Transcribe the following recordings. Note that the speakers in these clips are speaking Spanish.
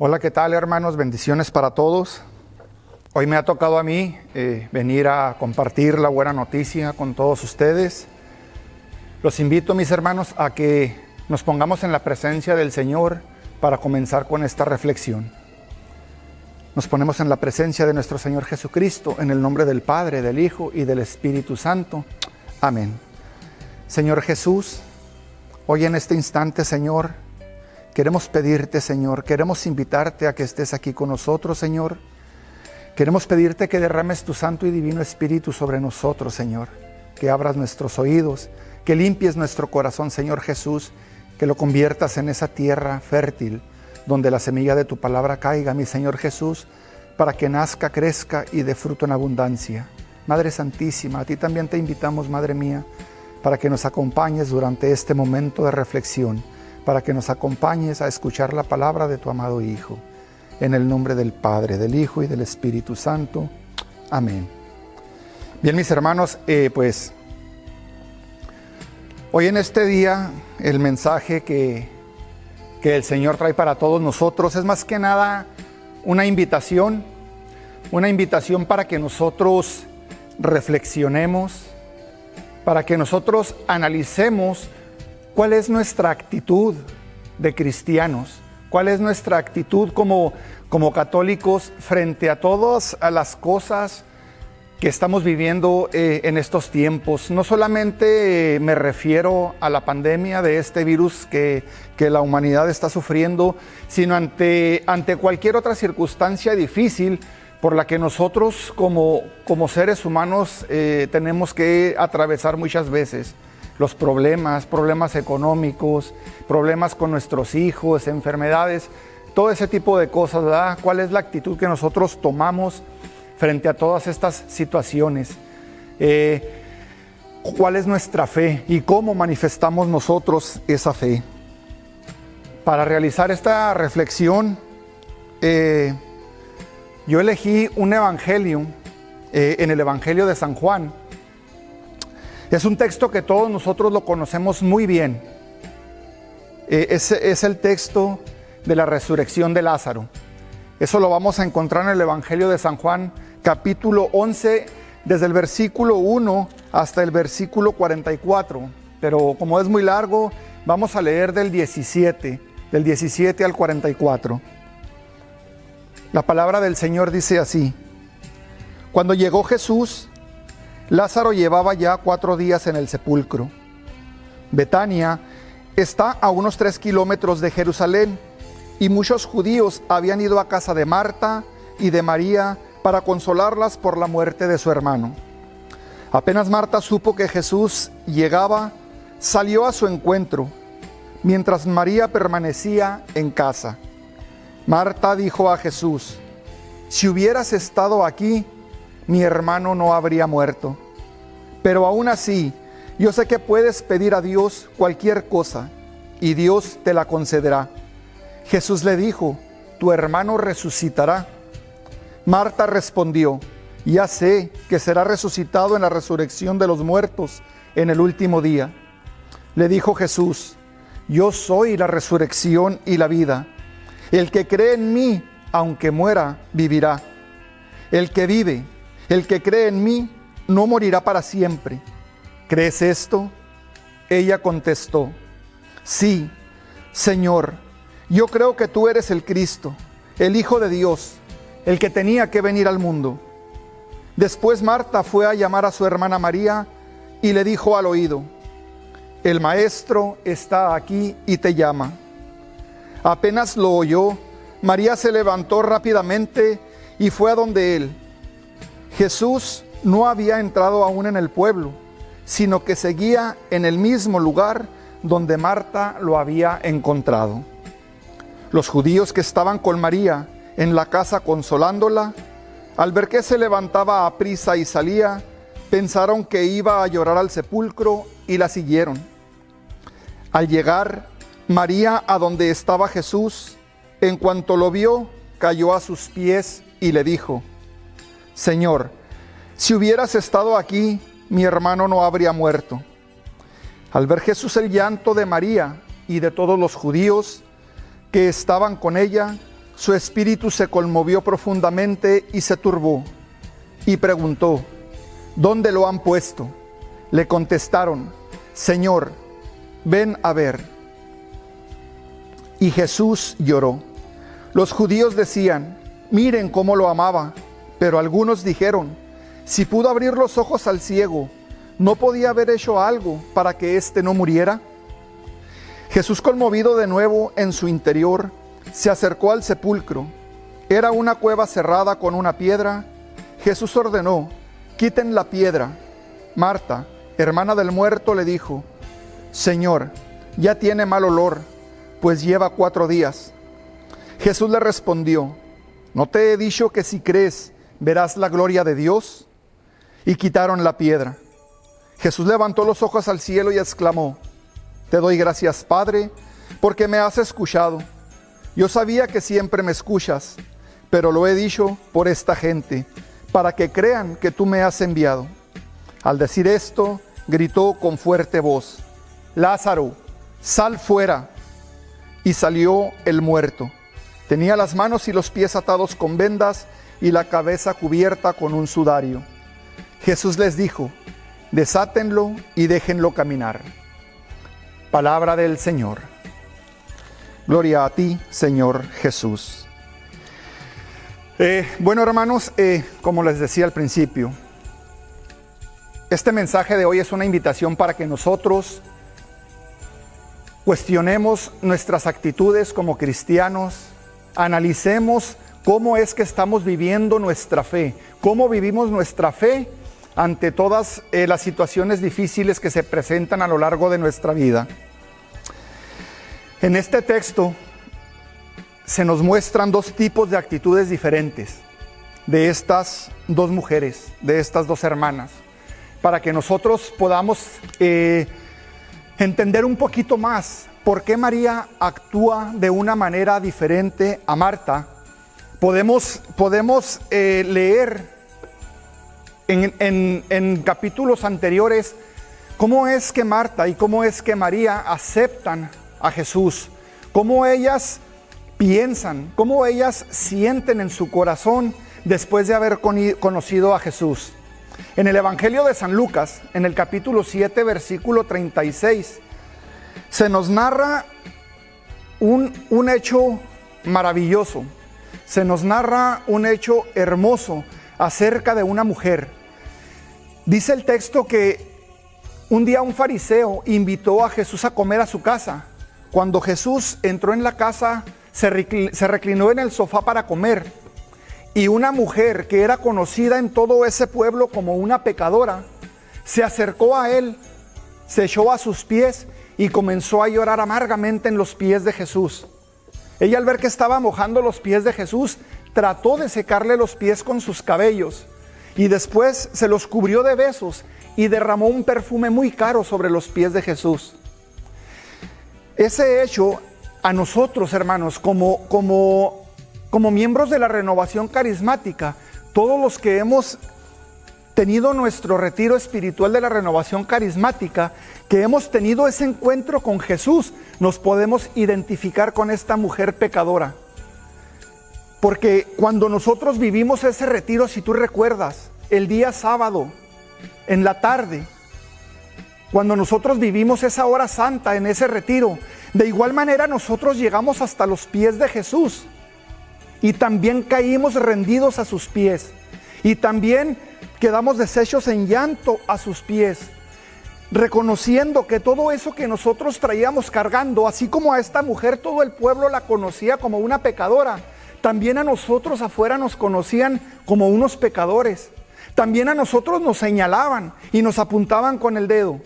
Hola, ¿qué tal, hermanos? Bendiciones para todos. Hoy me ha tocado a mí venir a compartir la buena noticia con todos ustedes. Los invito, mis hermanos, a que nos pongamos en la presencia del Señor para comenzar con esta reflexión. Nos ponemos en la presencia de nuestro Señor Jesucristo, en el nombre del Padre, del Hijo y del Espíritu Santo. Amén. Señor Jesús, hoy en este instante, Señor, queremos pedirte, Señor, queremos invitarte a que estés aquí con nosotros, Señor. Queremos pedirte que derrames tu santo y divino Espíritu sobre nosotros, Señor. Que abras nuestros oídos, que limpies nuestro corazón, Señor Jesús, que lo conviertas en esa tierra fértil, donde la semilla de tu palabra caiga, mi Señor Jesús, para que nazca, crezca y dé fruto en abundancia. Madre Santísima, a ti también te invitamos, Madre mía, para que nos acompañes durante este momento de reflexión, para que nos acompañes a escuchar la palabra de tu amado Hijo. En el nombre del Padre, del Hijo y del Espíritu Santo. Amén. Bien, mis hermanos, hoy en este día el mensaje que el Señor trae para todos nosotros es más que nada una invitación para que nosotros reflexionemos, para que nosotros analicemos cuál es nuestra actitud de cristianos, cuál es nuestra actitud como católicos frente a todas las cosas que estamos viviendo en estos tiempos. No solamente me refiero a la pandemia de este virus que la humanidad está sufriendo, sino ante cualquier otra circunstancia difícil por la que nosotros como seres humanos tenemos que atravesar muchas veces. Los problemas económicos, problemas con nuestros hijos, enfermedades, todo ese tipo de cosas, ¿verdad? ¿Cuál es la actitud que nosotros tomamos frente a todas estas situaciones? ¿Cuál es nuestra fe y cómo manifestamos nosotros esa fe? Para realizar esta reflexión, yo elegí un evangelio, en el Evangelio de San Juan. Es un texto que todos nosotros lo conocemos muy bien. Es el texto de la resurrección de Lázaro. Eso lo vamos a encontrar en el Evangelio de San Juan, capítulo 11, desde el versículo 1 hasta el versículo 44. Pero como es muy largo, vamos a leer del 17 al 44. La palabra del Señor dice así: Cuando llegó Jesús, Lázaro llevaba ya 4 días en el sepulcro. Betania está a unos 3 kilómetros de Jerusalén, y muchos judíos habían ido a casa de Marta y de María para consolarlas por la muerte de su hermano. Apenas Marta supo que Jesús llegaba, salió a su encuentro, mientras María permanecía en casa. Marta dijo a Jesús: Si hubieras estado aquí, mi hermano no habría muerto. Pero aún así, yo sé que puedes pedir a Dios cualquier cosa, y Dios te la concederá. Jesús le dijo: Tu hermano resucitará. Marta respondió: Ya sé que será resucitado en la resurrección de los muertos en el último día. Le dijo Jesús: Yo soy la resurrección y la vida. El que cree en mí, aunque muera, vivirá. El que cree en mí, no morirá para siempre. ¿Crees esto? Ella contestó: Sí, Señor, yo creo que tú eres el Cristo, el Hijo de Dios, el que tenía que venir al mundo. Después Marta fue a llamar a su hermana María y le dijo al oído: El Maestro está aquí y te llama. Apenas lo oyó, María se levantó rápidamente y fue a donde él. Jesús no había entrado aún en el pueblo, sino que seguía en el mismo lugar donde Marta lo había encontrado. Los judíos que estaban con María en la casa consolándola, al ver que se levantaba a prisa y salía, pensaron que iba a llorar al sepulcro y la siguieron. Al llegar María a donde estaba Jesús, en cuanto lo vio, cayó a sus pies y le dijo: Señor, si hubieras estado aquí, mi hermano no habría muerto. Al ver Jesús el llanto de María y de todos los judíos que estaban con ella, su espíritu se conmovió profundamente y se turbó, y preguntó: ¿dónde lo han puesto? Le contestaron: Señor, ven a ver. Y Jesús lloró. Los judíos decían: miren cómo lo amaba. Pero algunos dijeron: si pudo abrir los ojos al ciego, ¿no podía haber hecho algo para que éste no muriera? Jesús, conmovido de nuevo en su interior, se acercó al sepulcro. Era una cueva cerrada con una piedra. Jesús ordenó: quiten la piedra. Marta, hermana del muerto, le dijo: Señor, ya tiene mal olor, pues lleva 4 días. Jesús le respondió: ¿no te he dicho que si crees verás la gloria de Dios? Y quitaron la piedra. Jesús levantó los ojos al cielo y exclamó: te doy gracias, Padre, porque me has escuchado. Yo sabía que siempre me escuchas, pero lo he dicho por esta gente, para que crean que tú me has enviado. Al decir esto, gritó con fuerte voz: Lázaro, sal fuera. Y salió el muerto. Tenía las manos y los pies atados con vendas y la cabeza cubierta con un sudario. Jesús les dijo: desátenlo y déjenlo caminar. Palabra del Señor. Gloria a ti, Señor Jesús. Bueno, hermanos, como les decía al principio, este mensaje de hoy es una invitación para que nosotros cuestionemos nuestras actitudes como cristianos, analicemos cómo es que estamos viviendo nuestra fe, cómo vivimos nuestra fe ante todas las situaciones difíciles que se presentan a lo largo de nuestra vida. En este texto se nos muestran 2 tipos de actitudes diferentes de estas 2 mujeres, de estas 2 hermanas, para que nosotros podamos entender un poquito más por qué María actúa de una manera diferente a Marta. Podemos leer en capítulos anteriores cómo es que Marta y cómo es que María aceptan a Jesús, cómo ellas piensan, cómo ellas sienten en su corazón después de haber conocido a Jesús. En el Evangelio de San Lucas, en el capítulo 7, versículo 36, se nos narra un hecho maravilloso, se nos narra un hecho hermoso acerca de una mujer. Dice el texto que un día un fariseo invitó a Jesús a comer a su casa. Cuando Jesús entró en la casa, se reclinó en el sofá para comer. Y una mujer que era conocida en todo ese pueblo como una pecadora, se acercó a él, se echó a sus pies y comenzó a llorar amargamente en los pies de Jesús. Ella, al ver que estaba mojando los pies de Jesús, trató de secarle los pies con sus cabellos y después se los cubrió de besos y derramó un perfume muy caro sobre los pies de Jesús. Ese hecho a nosotros, hermanos, como miembros de la renovación carismática, todos los que hemos tenido nuestro retiro espiritual de la renovación carismática, que hemos tenido ese encuentro con Jesús, nos podemos identificar con esta mujer pecadora. Porque cuando nosotros vivimos ese retiro, si tú recuerdas, el día sábado, en la tarde, cuando nosotros vivimos esa hora santa en ese retiro, de igual manera nosotros llegamos hasta los pies de Jesús y también caímos rendidos a sus pies y también quedamos deshechos en llanto a sus pies, reconociendo que todo eso que nosotros traíamos cargando, así como a esta mujer todo el pueblo la conocía como una pecadora, también a nosotros afuera nos conocían como unos pecadores. También a nosotros nos señalaban y nos apuntaban con el dedo.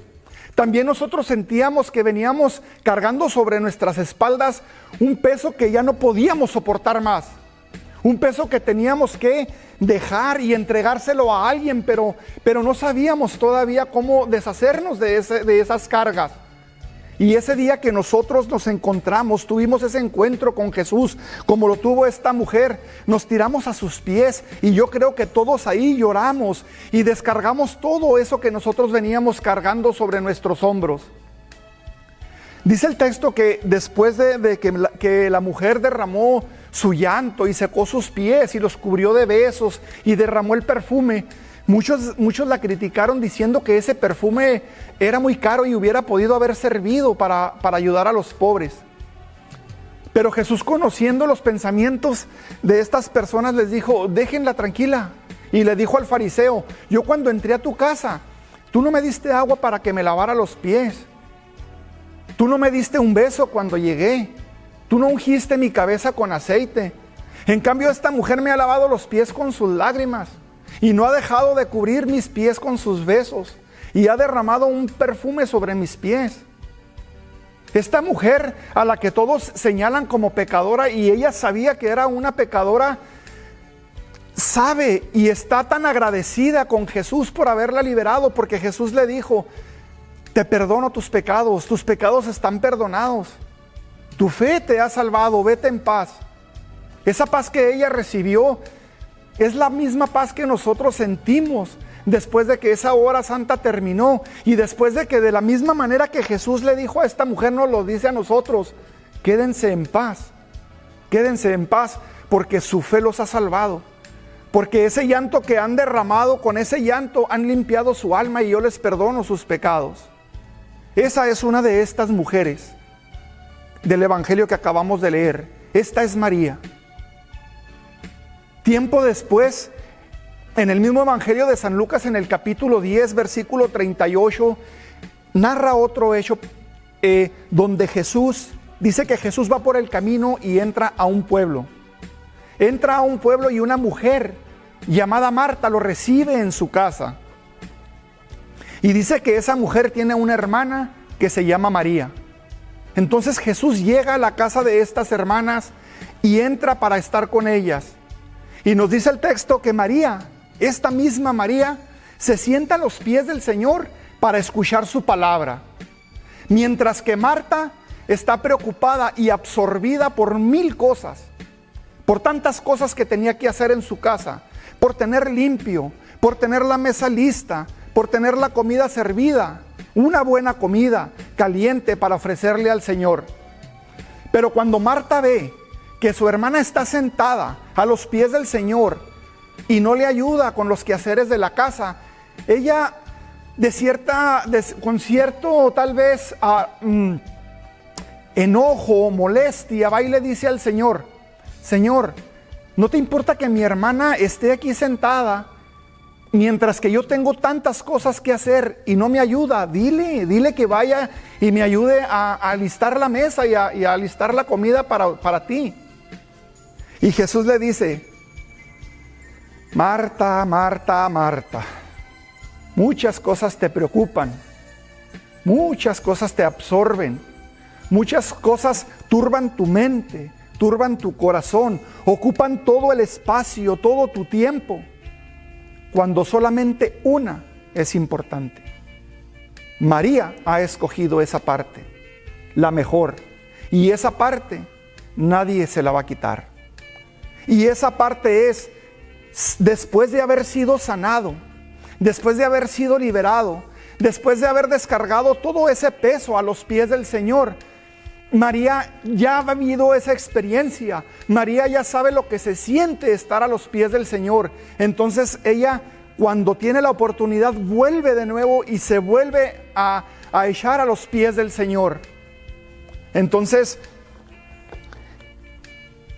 También nosotros sentíamos que veníamos cargando sobre nuestras espaldas un peso que ya no podíamos soportar más. Un peso que teníamos que dejar y entregárselo a alguien, pero no sabíamos todavía cómo deshacernos de esas cargas. Y ese día que nosotros nos encontramos, tuvimos ese encuentro con Jesús, como lo tuvo esta mujer, nos tiramos a sus pies y yo creo que todos ahí lloramos y descargamos todo eso que nosotros veníamos cargando sobre nuestros hombros. Dice el texto que después de que la mujer derramó su llanto y secó sus pies y los cubrió de besos y derramó el perfume, muchos la criticaron diciendo que ese perfume era muy caro y hubiera podido haber servido para ayudar a los pobres. Pero Jesús, conociendo los pensamientos de estas personas, les dijo: déjenla tranquila. Y le dijo al fariseo: yo cuando entré a tu casa, tú no me diste agua para que me lavara los pies. Tú no me diste un beso cuando llegué. Tú no ungiste mi cabeza con aceite. En cambio, esta mujer me ha lavado los pies con sus lágrimas y no ha dejado de cubrir mis pies con sus besos y ha derramado un perfume sobre mis pies. Esta mujer, a la que todos señalan como pecadora, y ella sabía que era una pecadora, sabe y está tan agradecida con Jesús por haberla liberado, porque Jesús le dijo: te perdono tus pecados están perdonados. Tu fe te ha salvado, vete en paz. Esa paz que ella recibió es la misma paz que nosotros sentimos después de que esa hora santa terminó, y después de que, de la misma manera que Jesús le dijo a esta mujer, nos lo dice a nosotros: quédense en paz, porque su fe los ha salvado, porque ese llanto que han derramado, con ese llanto han limpiado su alma y yo les perdono sus pecados. Esa es una de estas mujeres del evangelio que acabamos de leer. Esta es María. Tiempo después, en el mismo evangelio de San Lucas, en el capítulo 10, versículo 38, narra otro hecho donde Jesús, dice que Jesús va por el camino y entra a un pueblo. Entra a un pueblo y una mujer llamada Marta lo recibe en su casa. Y dice que esa mujer tiene una hermana que se llama María. Entonces Jesús llega a la casa de estas hermanas y entra para estar con ellas. Y nos dice el texto que María, esta misma María, se sienta a los pies del Señor para escuchar su palabra. Mientras que Marta está preocupada y absorbida por 1000 cosas, por tantas cosas que tenía que hacer en su casa, por tener limpio, por tener la mesa lista, por tener la comida servida, una buena comida caliente para ofrecerle al Señor. Pero cuando Marta ve que su hermana está sentada a los pies del Señor y no le ayuda con los quehaceres de la casa, ella con cierto tal vez enojo, molestia, va y le dice al Señor: Señor, ¿no te importa que mi hermana esté aquí sentada mientras que yo tengo tantas cosas que hacer y no me ayuda? Dile que vaya y me ayude a alistar la mesa y a alistar la comida para ti. Y Jesús le dice: Marta, Marta, Marta, muchas cosas te preocupan, muchas cosas te absorben, muchas cosas turban tu mente, turban tu corazón, ocupan todo el espacio, todo tu tiempo, cuando solamente una es importante. María ha escogido esa parte, la mejor, y esa parte nadie se la va a quitar. Y esa parte es, después de haber sido sanado, después de haber sido liberado, después de haber descargado todo ese peso a los pies del Señor, María ya ha vivido esa experiencia. María ya sabe lo que se siente estar a los pies del Señor. Entonces ella, cuando tiene la oportunidad, vuelve de nuevo y se vuelve a echar a los pies del Señor. Entonces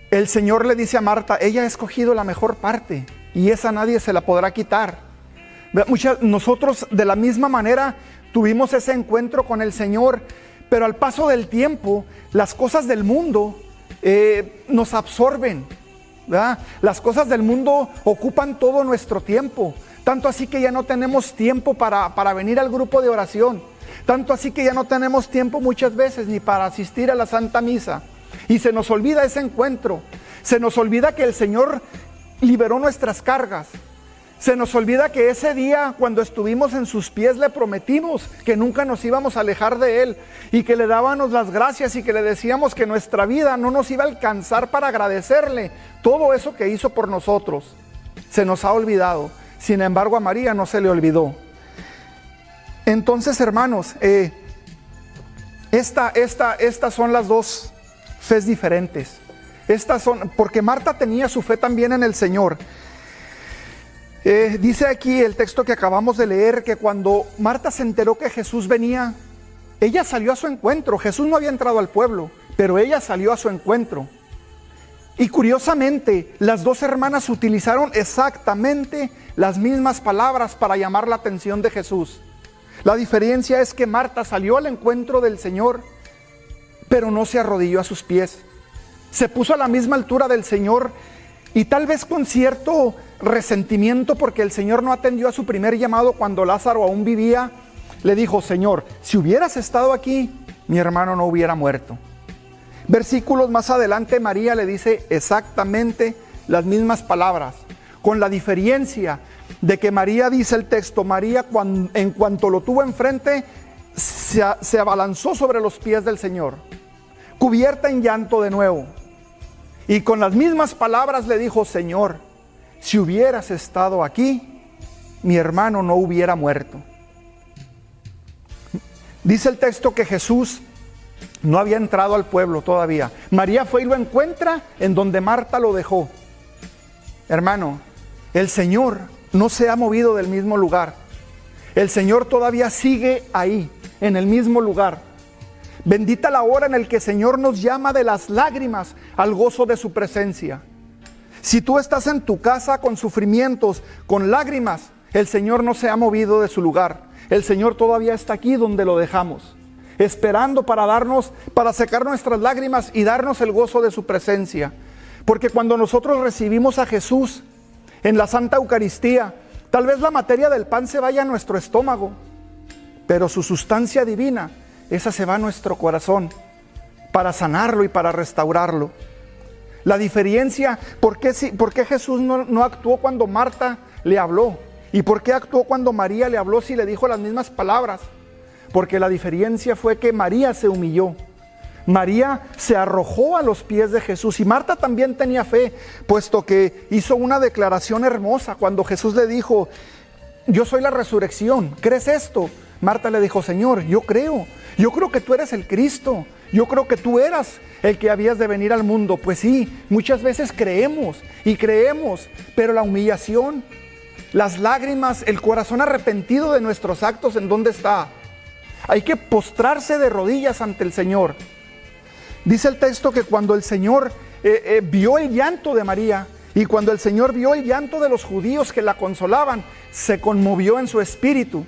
el Señor le dice a Marta: ella ha escogido la mejor parte y esa nadie se la podrá quitar. Nosotros de la misma manera tuvimos ese encuentro con el Señor, pero al paso del tiempo las cosas del mundo nos absorben, ¿verdad? Las cosas del mundo ocupan todo nuestro tiempo, tanto así que ya no tenemos tiempo para venir al grupo de oración, tanto así que ya no tenemos tiempo muchas veces ni para asistir a la Santa Misa. Y se nos olvida ese encuentro, se nos olvida que el Señor liberó nuestras cargas, se nos olvida que ese día cuando estuvimos en sus pies le prometimos que nunca nos íbamos a alejar de Él y que le dábamos las gracias y que le decíamos que nuestra vida no nos iba a alcanzar para agradecerle todo eso que hizo por nosotros. Se nos ha olvidado, sin embargo a María no se le olvidó. Entonces, hermanos, Estas son las dos fes diferentes. Porque Marta tenía su fe también en el Señor. Dice aquí el texto que acabamos de leer que cuando Marta se enteró que Jesús venía, ella salió a su encuentro. Jesús no había entrado al pueblo, pero ella salió a su encuentro. Y curiosamente, las dos hermanas utilizaron exactamente las mismas palabras para llamar la atención de Jesús. La diferencia es que Marta salió al encuentro del Señor, pero no se arrodilló a sus pies. Se puso a la misma altura del Señor y tal vez con cierto resentimiento porque el Señor no atendió a su primer llamado cuando Lázaro aún vivía. Le dijo: Señor, si hubieras estado aquí, mi hermano no hubiera muerto. Versículos más adelante, María le dice exactamente las mismas palabras, con la diferencia de que María, dice el texto, María en cuanto lo tuvo enfrente, se abalanzó sobre los pies del Señor, cubierta en llanto de nuevo. Y con las mismas palabras le dijo: Señor, si hubieras estado aquí, mi hermano no hubiera muerto. Dice el texto que Jesús no había entrado al pueblo todavía. María fue y lo encuentra en donde Marta lo dejó. Hermano, el Señor no se ha movido del mismo lugar. El Señor todavía sigue ahí, en el mismo lugar. Bendita la hora en el que el Señor nos llama de las lágrimas al gozo de su presencia. Si tú estás en tu casa con sufrimientos, con lágrimas, el Señor no se ha movido de su lugar. El Señor todavía está aquí donde lo dejamos, esperando para secar nuestras lágrimas y darnos el gozo de su presencia. Porque cuando nosotros recibimos a Jesús en la Santa Eucaristía, tal vez la materia del pan se vaya a nuestro estómago, pero su sustancia divina, esa se va a nuestro corazón para sanarlo y para restaurarlo. La diferencia, ¿por qué Jesús no actuó cuando Marta le habló? ¿Y por qué actuó cuando María le habló si le dijo las mismas palabras? Porque la diferencia fue que María se humilló. María se arrojó a los pies de Jesús, y Marta también tenía fe, puesto que hizo una declaración hermosa cuando Jesús le dijo: yo soy la resurrección, ¿crees esto? Marta le dijo: Señor, yo creo que tú eres el Cristo, yo creo que tú eras el que habías de venir al mundo. Pues sí, muchas veces creemos, pero la humillación, las lágrimas, el corazón arrepentido de nuestros actos, ¿en dónde está? Hay que postrarse de rodillas ante el Señor. Dice el texto que cuando el Señor vio el llanto de María, y cuando el Señor vio el llanto de los judíos que la consolaban, se conmovió en su espíritu.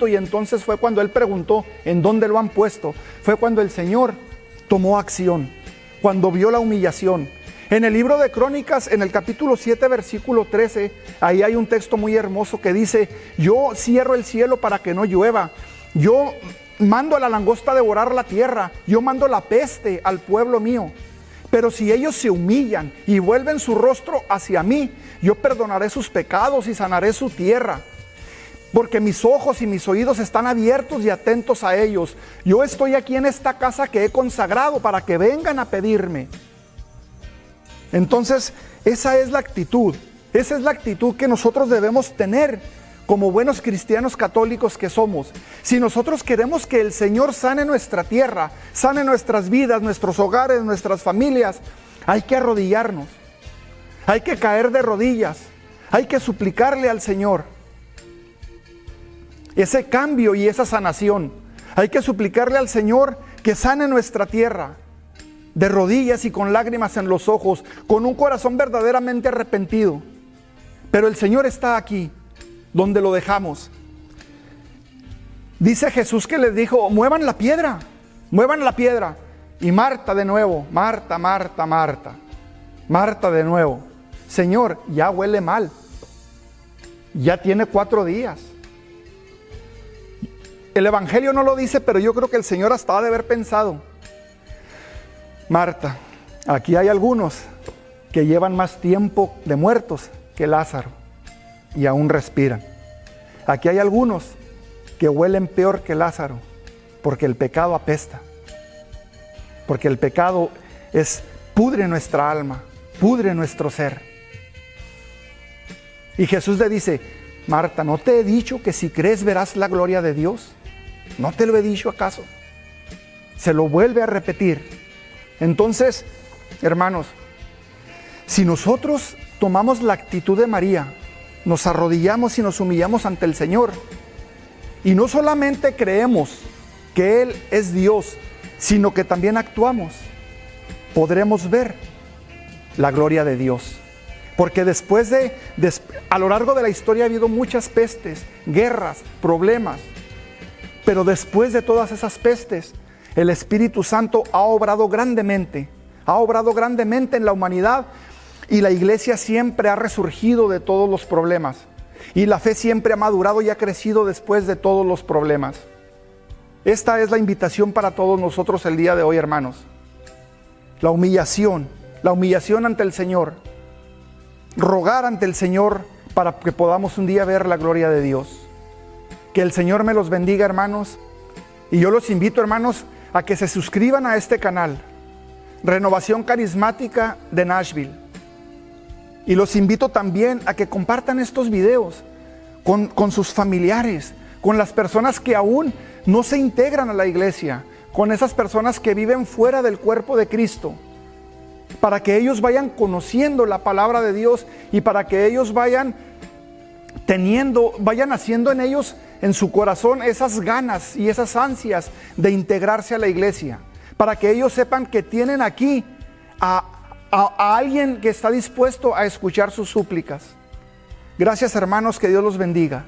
Y entonces fue cuando Él preguntó: ¿en dónde lo han puesto? Fue cuando el Señor tomó acción, cuando vio la humillación. En el libro de Crónicas, en el capítulo 7, versículo 13, ahí hay un texto muy hermoso que dice: yo cierro el cielo para que no llueva, yo mando a la langosta a devorar la tierra, yo mando la peste al pueblo mío. Pero si ellos se humillan y vuelven su rostro hacia mí, yo perdonaré sus pecados y sanaré su tierra. Porque mis ojos y mis oídos están abiertos y atentos a ellos. Yo estoy aquí en esta casa que he consagrado para que vengan a pedirme. Entonces, esa es la actitud que nosotros debemos tener como buenos cristianos católicos que somos. Si nosotros queremos que el Señor sane nuestra tierra, sane nuestras vidas, nuestros hogares, nuestras familias, hay que arrodillarnos, hay que caer de rodillas, hay que suplicarle al Señor ese cambio y esa sanación. Hay que suplicarle al Señor que sane nuestra tierra, de rodillas y con lágrimas en los ojos, con un corazón verdaderamente arrepentido. Pero el Señor está aquí, donde lo dejamos. Dice Jesús que les dijo: muevan la piedra. Y Marta de nuevo: Marta de nuevo: Señor, ya huele mal, ya tiene 4 días. El Evangelio no lo dice, pero yo creo que el Señor hasta ha de haber pensado: Marta, aquí hay algunos que llevan más tiempo de muertos que Lázaro y aún respiran. Aquí hay algunos que huelen peor que Lázaro, porque el pecado apesta, porque el pecado pudre nuestra alma, pudre nuestro ser. Y Jesús le dice: Marta, ¿no te he dicho que si crees verás la gloria de Dios? ¿No te lo he dicho acaso? Se lo vuelve a repetir. Entonces, hermanos, si nosotros tomamos la actitud de María, nos arrodillamos y nos humillamos ante el Señor, y no solamente creemos que Él es Dios, sino que también actuamos, podremos ver la gloria de Dios. Porque a lo largo de la historia ha habido muchas pestes, guerras, problemas, pero después de todas esas pestes, el Espíritu Santo ha obrado grandemente en la humanidad, y la iglesia siempre ha resurgido de todos los problemas, y la fe siempre ha madurado y ha crecido después de todos los problemas. Esta es la invitación para todos nosotros el día de hoy, hermanos. La humillación ante el Señor, rogar ante el Señor para que podamos un día ver la gloria de Dios. Que el Señor me los bendiga, hermanos, y yo los invito, hermanos, a que se suscriban a este canal, Renovación Carismática de Nashville. Y los invito también a que compartan estos videos con sus familiares, con las personas que aún no se integran a la iglesia, con esas personas que viven fuera del cuerpo de Cristo, para que ellos vayan conociendo la palabra de Dios y para que ellos vayan haciendo en ellos, en su corazón, esas ganas y esas ansias de integrarse a la iglesia, para que ellos sepan que tienen aquí a alguien que está dispuesto a escuchar sus súplicas. Gracias, hermanos, que Dios los bendiga.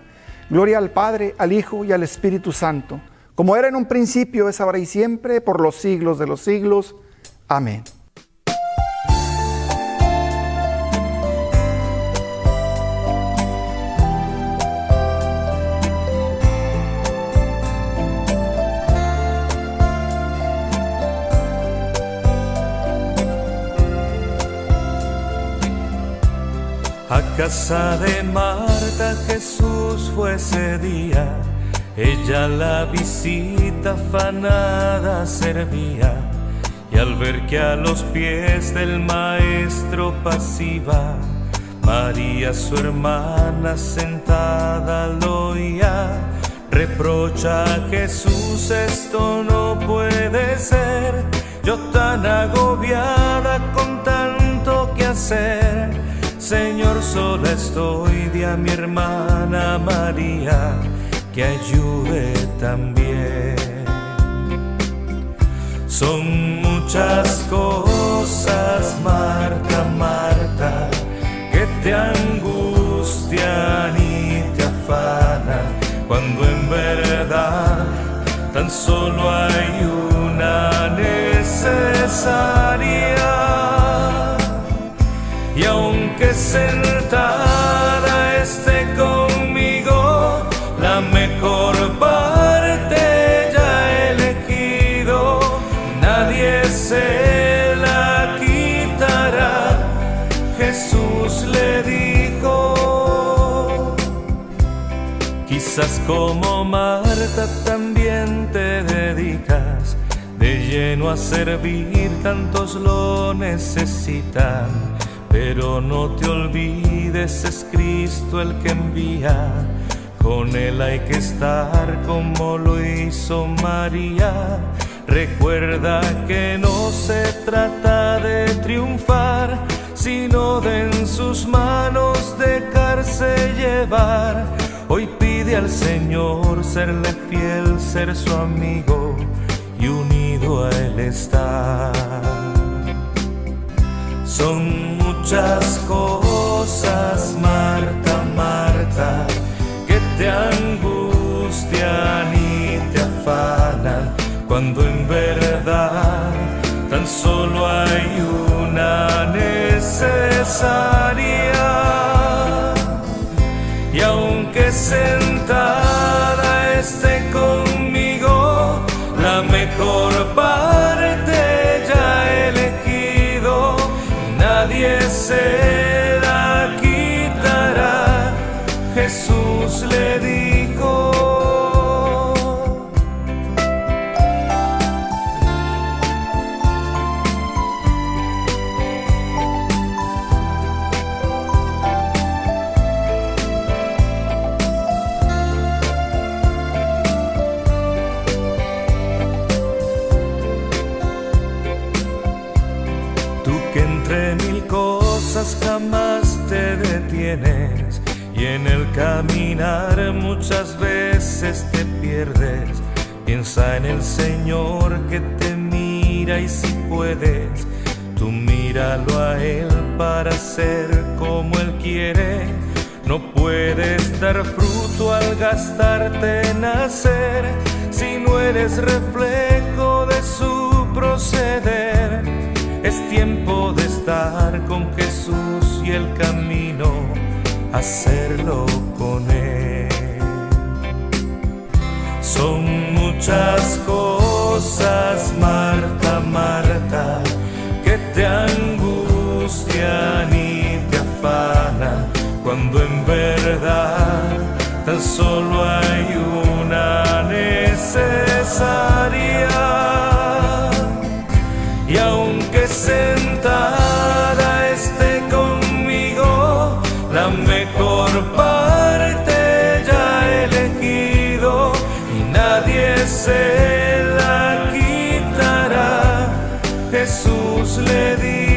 Gloria al Padre, al Hijo y al Espíritu Santo, como era en un principio, es ahora y siempre, por los siglos de los siglos. Amén. A casa de Marta Jesús fue ese día, ella la visita afanada servía, y al ver que a los pies del maestro pasiva, María su hermana sentada lo oía, reprocha a Jesús: esto no puede ser, yo tan agobiada con tanto que hacer. Señor, sola estoy, di a mi hermana María que ayude también. Son muchas cosas, Marta, Marta, que te angustian y te afanan, cuando en verdad tan solo hay una necesaria. Y aunque sentada esté conmigo, la mejor parte ya he elegido, nadie se la quitará, Jesús le dijo. Quizás como Marta también te dedicas de lleno a servir, tantos lo necesitan. Pero no te olvides, es Cristo el que envía, con Él hay que estar como lo hizo María. Recuerda que no se trata de triunfar, sino de en sus manos dejarse llevar. Hoy pide al Señor serle fiel, ser su amigo y unido a Él estar. Son muchas cosas, Marta, Marta, que te angustian y te afanan, cuando en verdad tan solo hay una necesaria. Y aunque sentada esté conmigo, la mejor parte ya he elegido, nadie se la quitará, Jesús le dijo. cosas jamás te detienes, y en el caminar muchas veces te pierdes. Piensa en el Señor que te mira, y si puedes, tú míralo a Él para ser como Él quiere. No puedes dar fruto al gastarte en hacer, si no eres reflejo de su proceder. Es tiempo de estar con Jesús y el camino, hacerlo con Él. Son muchas cosas, Marta, Marta, que te angustian y te afanan, cuando en verdad tan solo hay una necesaria. Y aunque sentada esté conmigo, la mejor parte ya he elegido, y nadie se la quitará. Jesús le dijo: